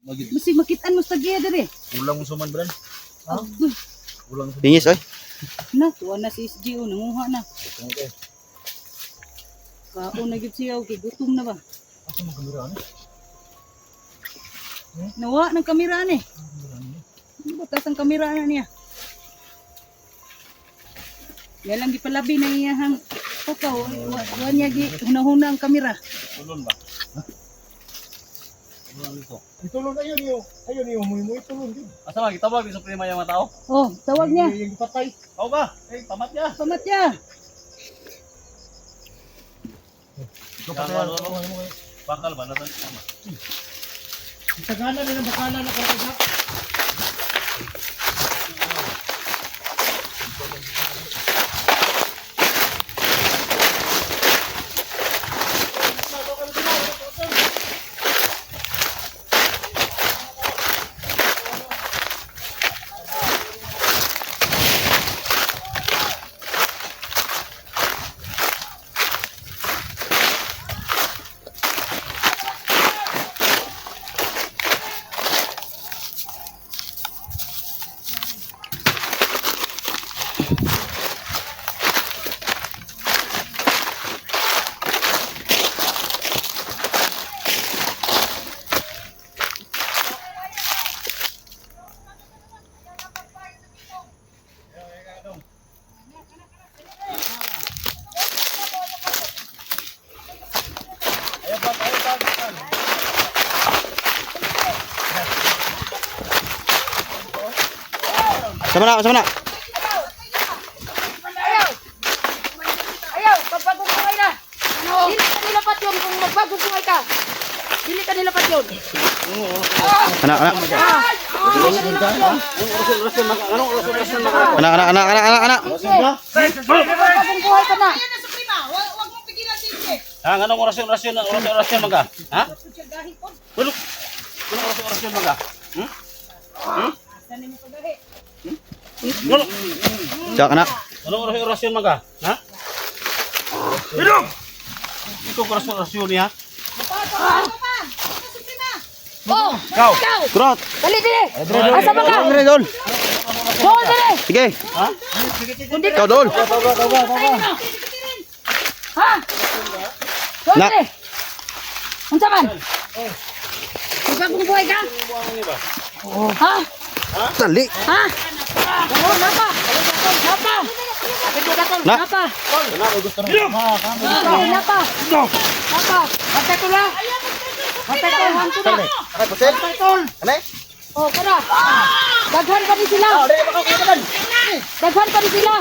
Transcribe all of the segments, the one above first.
Masih makitaan mo sa giya dere. Ulang mo suman bran. Ha? Ulang suman. Pingis oy. Na, tuwa na si SGO, nanguha na. Okay. Kaon na gid siya, okay, gutom na ba? Asa mo kamera ni? Nawa ng kamera ni. Batas ang kamera na niya. Yan lang gipalabi na iyahang papa, wa niya gi hunahuna ang kamera. Tulon ba? Ulang ito. Itulong ayun niyo. Ayun niyo, muy tulong din. Asa ba kita ba sa prima yung mga tao? Oh, tawag niya. Yung patay. Tao ba? Eh, tamat niya. Pamat niya. Ito pa ano? Bakal ba natin? Tagana na ng bakala na kaya. Sama na, sama na. Ayaw, magpagugungay na. Dili ka nilapat yun kung magpagugungay ka. Dili ka nilapat yun. Anak. Anak. Magpagugungay ka na. Ha, anong orasyon maga? Ha? Tulog. Anong orasyon maga? Tulog. Cak anak. Anong orasyon maga? Ha? Tulog. Ito orasyon niya. Oh, Kau. Kurot. dali dili. Asa ba ka? Dol, dol. Doon dili. Sige. Ha? Kau dol. Ha? Doon Na. dili. Unsa man? Magpagugungay ka? Ha? Dali. Ha? Oh, napa. Napa. Na. Napa. Nah, Napa. Napa. Patay ko na. Patay ko. Hanto na. Patay ko. Oh, kada. Daghan pa di sila. Daghan pa di sila.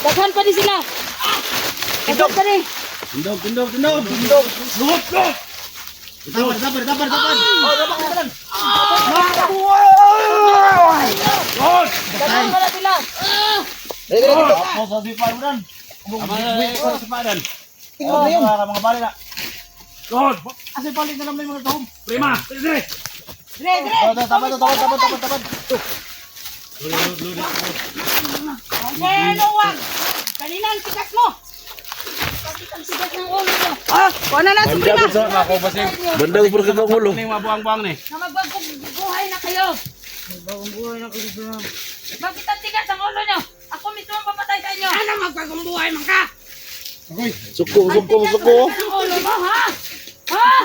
Daghan pa di sila. Daghan pa di. Tindog. Sabar. Daghan pa na sila. Ako sa sipan mo dan. Sa sipan. Mga bali na. Lord, asa balik na naman yung mga tahom. Prima, dire. Tapat. Ano wag? Kanina ang tigas mo. Ang tigas ng ulo mo. Ah, kuha na sa prima. Ako ba sing banda ko ka ulo. Ning mabuang-buang ni. Na magbagbuhay na kayo. Bakit ang tigas ang ulo nyo? Ako mismo ang papatay sa inyo. Ano magbagbuhay man ka? Suko. Ang ulo mo, ha? Ha?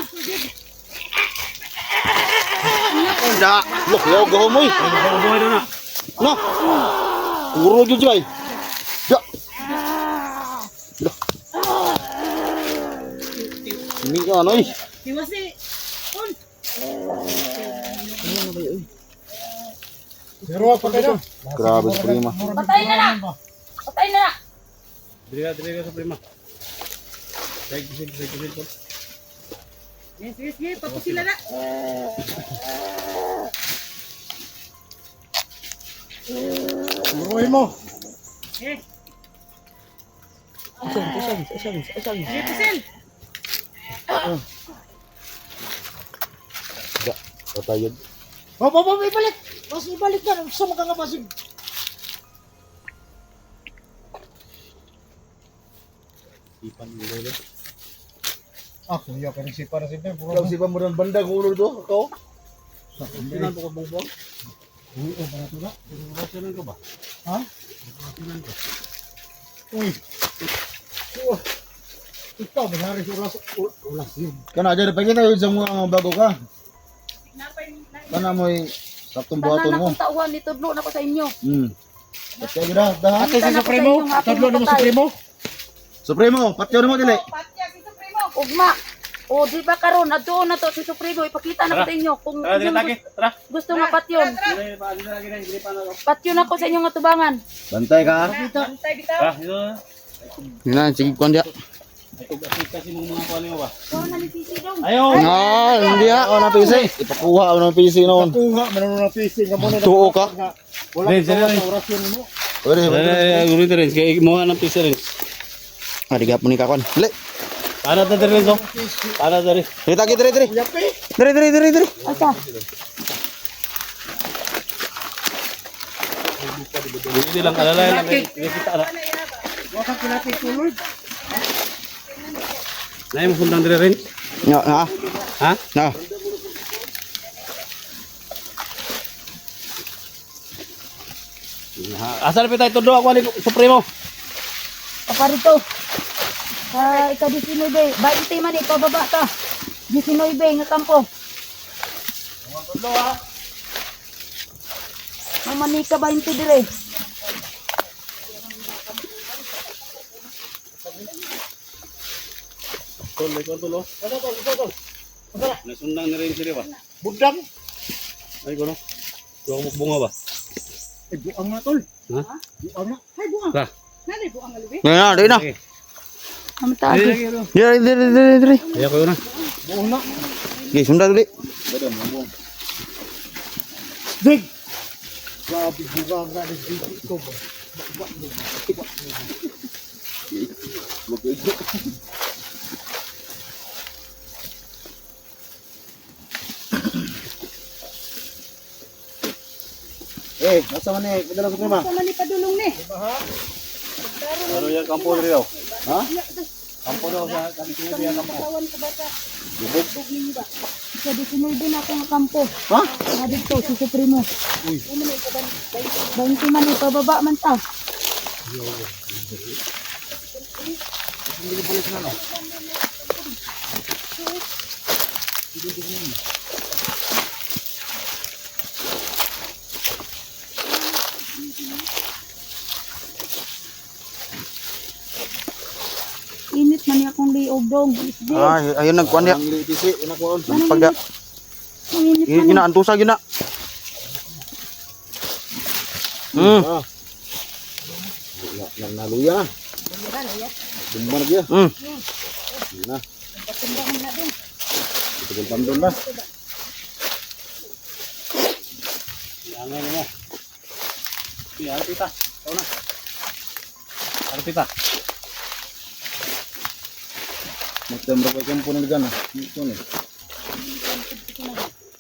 Da. Loh, yo go mo. Buhay do na. No. Uro jud jay. Da. Ini ano eh. Iwasi. Pero patay na. Grabe si prima. Patay na na. Patay na na. Dire ka sa prima. Sige. Sige, papo sila na. Buruhin mo. Eh, Asan. sige, Pusel. Da. Patayod. Ibalik. Mas ibalik na. Gusto mo ka nga basig. Ipan dulu. Ah, kuya, pero si para si Ben. Kau si pemeran banda ko ulo to. Kau. Sinan ko bongbong. Oo, para to na. Sinan ko ba? Ha? Uy. Oh. Ikaw, manari sa ulas yun. Kana aja pagkita yun sa mga bago ka. Kana mo'y saktong buhaton Tanan mo. akong tauhan ni tudlo na ko sa inyo. Patya gira, daha. Ate si Supremo, tatlo na mo Supremo. Supremo, patya mo dili. Ugma. O di ba karon adto na to si Supremo ipakita na ko sa inyo kung Tara, dili inyong lagi. Tara. gusto nga patyon. Dili pa lagi, dili pa na. Patyon ako sa inyong atubangan. Bantay ka. Ah, ito. Yun na, sige kwan dia. Asik kasi mga kuan mo ba? So na ni PC daw. Ayo. Hindi ako na PC. Ipakuha ako ng PC noon. Kuha, meron na fishing ka muna. Tuo ka. Wala Rin, ka sila rin. sa orasyon mo. Pwede, Guri rin, kay mo ng pisa rin. Di gapon ni kakon. Dili. Para ta rin so. Para ta rin. Dili tagi, dili. Yapi. Dili. Asa? Hindi lang alalay lang. Kita ala. Wala ka kinapit tuloy. Nay mo fundang dire rin. Ha? Ha? Na. Asal pa tayo todo ako ni Supremo. Paparito. Sa ika-19, 20 man ipababa ta. 19 nga kampo. Mamanika 20 dire. Tuloy ko tulo. Nasundang ni rin sila ba? Budang. Ay ko no. Tuwa mo bunga ba? Eh, buang na tol. Ha? Buang na. Hay buang. Ra. Nani buang alubi. Dili na. Okay. Amta. Dili. Ayo ko na. Buang na. Sige, sunda dili. Dig. Grabe, buang na. Dig ko ba? Nasa man ni, padala ko prima. Sama ni padulong ni. Ano yan kampo dire daw? Ha? Kampo daw sa kanila dia kampo. Kawan ko bata. Sa 19 na ako nga kampo. Ha? Nga dito si Supremo. Uy. 20 man ipababa man ta. Init man ni akong liog dong. Isdi. Ayun nagkuan dia. Ang PC, inakuan. Pagda. Init man. Gina antusa gina. Naluya na. Tumbar dia. Na. Ito pandon na. Ano mo? Si Alpita. Taw na. Alpita. Magtembra ko kampo ng gana. Ito ni.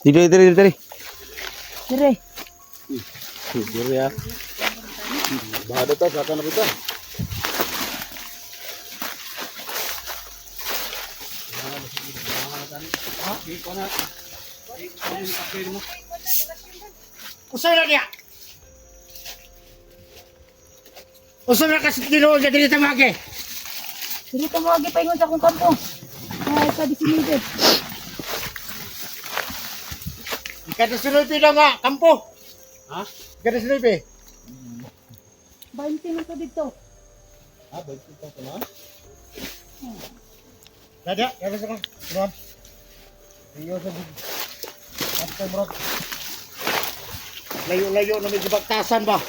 Dire. Siguro ya. Bahada ta sa kana pita. Usay na niya. Usay na kasi tinuod na dili tamake. Dili ta mo agi paingon sa akong kampo. Ay sa 19. Kada sunod pila nga kampo. Ha? Kada sunod pe. 20 man to dito. Dada, kada sa kan. Tuan. Iyo sa big. Kapte bro. Layo-layo na may dibagtasan ba?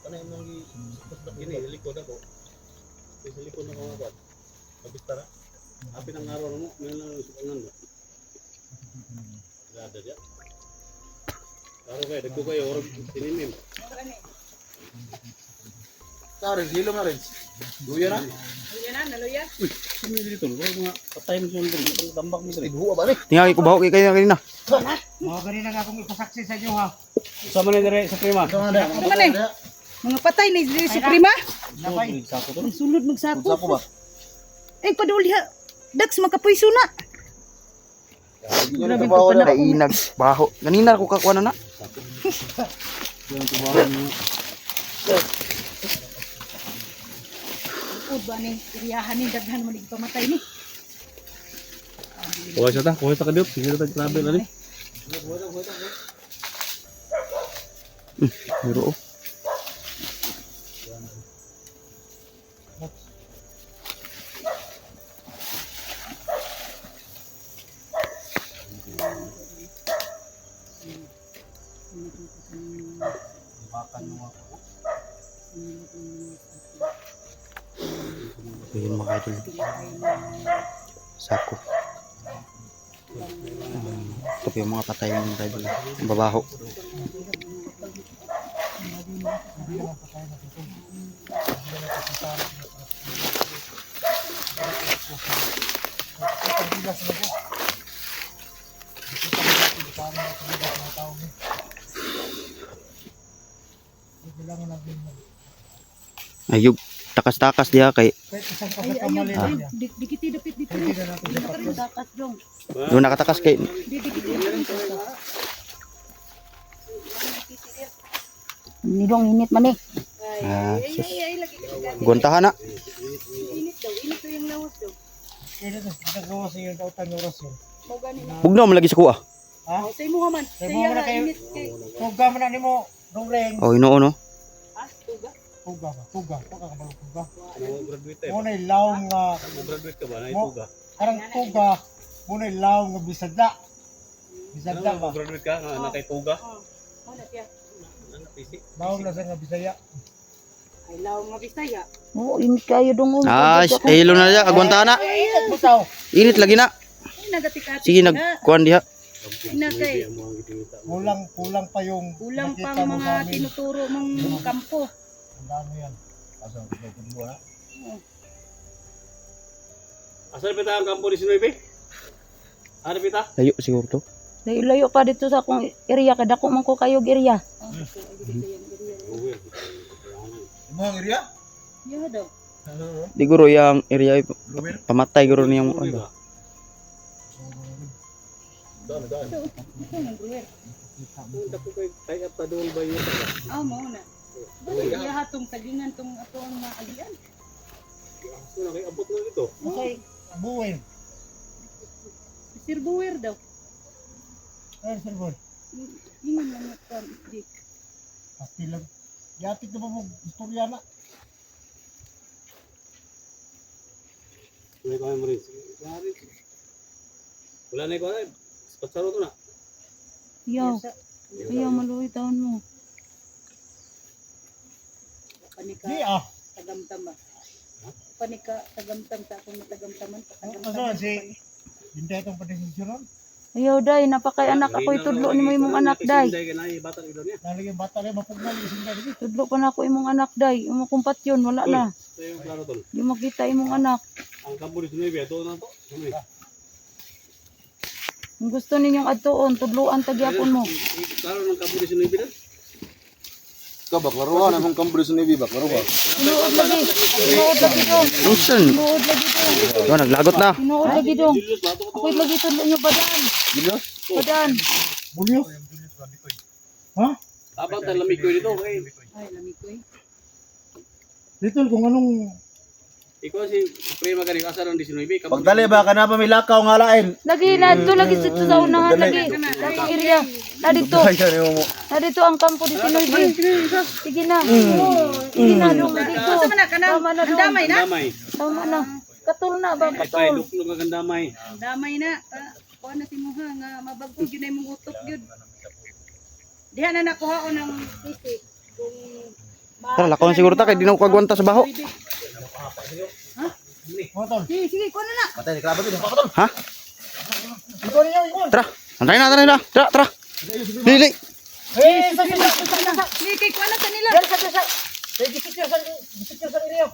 Ano yung mga gini, likod ako. Sa likod na mga bad. Pabistara. Api ng araw mo, may lang sukangan ba? Gada dia. Tara, hilo na rin. Luya na. Yan na, naluya. Ibuha ba rin? Tingnan ko baho kay kayo kanina. Mga ganina nga akong ipasaksi sa inyo ha. Sama na dire sa prima. Ano man eh? Mga patay na si Prima. Napay. Sulod magsako. Sako ba? Eh, paduli ha. Dax, makapuiso na. Grabe ko pa na. Inag baho. Kanina ako kakuha na. Ud ba ni iriyahan ni daghan mo pamatay ni. Kuha siya ta kadiyot. Sige ta travel ani. Biro. Yun mga idol. Sako. Ito po yung mga patay ng mga idol. Ang babaho. Ayog. Takas-takas diha kay Ayun, dikiti dapit dito. Dapat dong. doon nakatakas kay Nidong init man eh. guntahan na. Init daw yung lawas daw. Kaya ito, ginagawa sa iyo daw tanong rason. Mo gani na. Bugnaw mo lagi sa kuha. Ha? Sa imo man. Sa Sa mo iya na kayo. init kay. Tuga mo na ni mo. Dongleng. Oh, inoo no. Tuga. Tuga ba? Tuga. Tuga ka ba? Tuga. Muna ilawang nga. Graduate ka ba na Mo, karang tuga. Muna ilawang nga bisagda. Bisagda ba? Graduate ka na kay tuga. Ano kaya? Lawang na sa nga bisaya. Ay law nga Bisaya. Oo, init kayo dong. Ah, hilo na diha agwantahan na. Butaw. Init lagi na. Ay nagatikati. Sige nagkuan diha. Ina kay Kulang pa yung kulang nakita pang mo mga sa amin. tinuturo mong kampo. Ang dami yan. Asa ko ha? Asa pita ang kampo ni Sinoybe? Ano pita? Layo siguro to. Layo pa dito sa akong area. Kadako man ko kayog area. Imo ang area? Yo daw. Di guro yang area Ruben? pamatay guro niyang ano. Ah, mo na. Bali iya hatong tagingan tong ato ang maagian. Okay. Buwin. Sir Buwer daw. Ay, sir boy. Ingon man kan di. Pasti lang. Yatik na ba mo istorya na? Wala na ko na. Patsaro to na. Yaw. Ayaw maluwi taon mo. Panika Di ah. tagamtam ba. Panika tagamtam sa akong tagamtaman. Ano si hindi itong padesisyonon? Ayaw day, napakay anak ako itudlo ni mo imong anak day. Nalagyan bata rin mapugnan isang dali. Tudlo pa na ako imong anak day. Imong kumpat yun, wala na. Di makita imong anak. Ang kampo ni Sinoybe ato na to. Kung gusto ninyong adtuon, tudluan tagyapon mo. Klaro ng kampo ni Sinoybe na. Ikaw ba? Klaruhan akong kampo sa Navy ba? Klaro ba? Tinuod lagi. Tinuod lagi dong. Listen. Tinuod lagi dong. Yo naglagot na. Tinuod lagi dong. Ako'y lagi tudlo nyo badan. Julius? Badan. Bulyo? Ha? Tapang talamig ko dito. Ay lamig ko eh. Dito kung anong Ikaw si Prima ka rin asaran di Sinoybe. Pagdali ba? Ka na pa may lakaw nga lain. Lagi na dito lagi dito sa unahan lagi. Sa area. Na dito. Na dito ang kampo di Sinoybe. Sige na. Sige na dong na dito. Sa man ka na. Tama na Ang dong. damay na. Damay. Tama na. Katul na ba Ay katul? duklog ang damay. Ang damay na. Kuha na si Muha nga mabagog yun ay mong utok yun. Diha na nakuha ko ng sisi. Kung Tara lakaw siguro ta kay di na ko kagwanta sa baho. motor? Sige, kuha na na. Patay ni Krabot din. Pakatol. Ha? Ito niyo, ito. Tara. Antay na. Tara. Tara. Dili. Eh, sa Sige, kay kuha na sa nila. Yan sa. Eh, gisik sa inyo.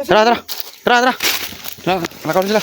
Tara. Tara, nakawin sila.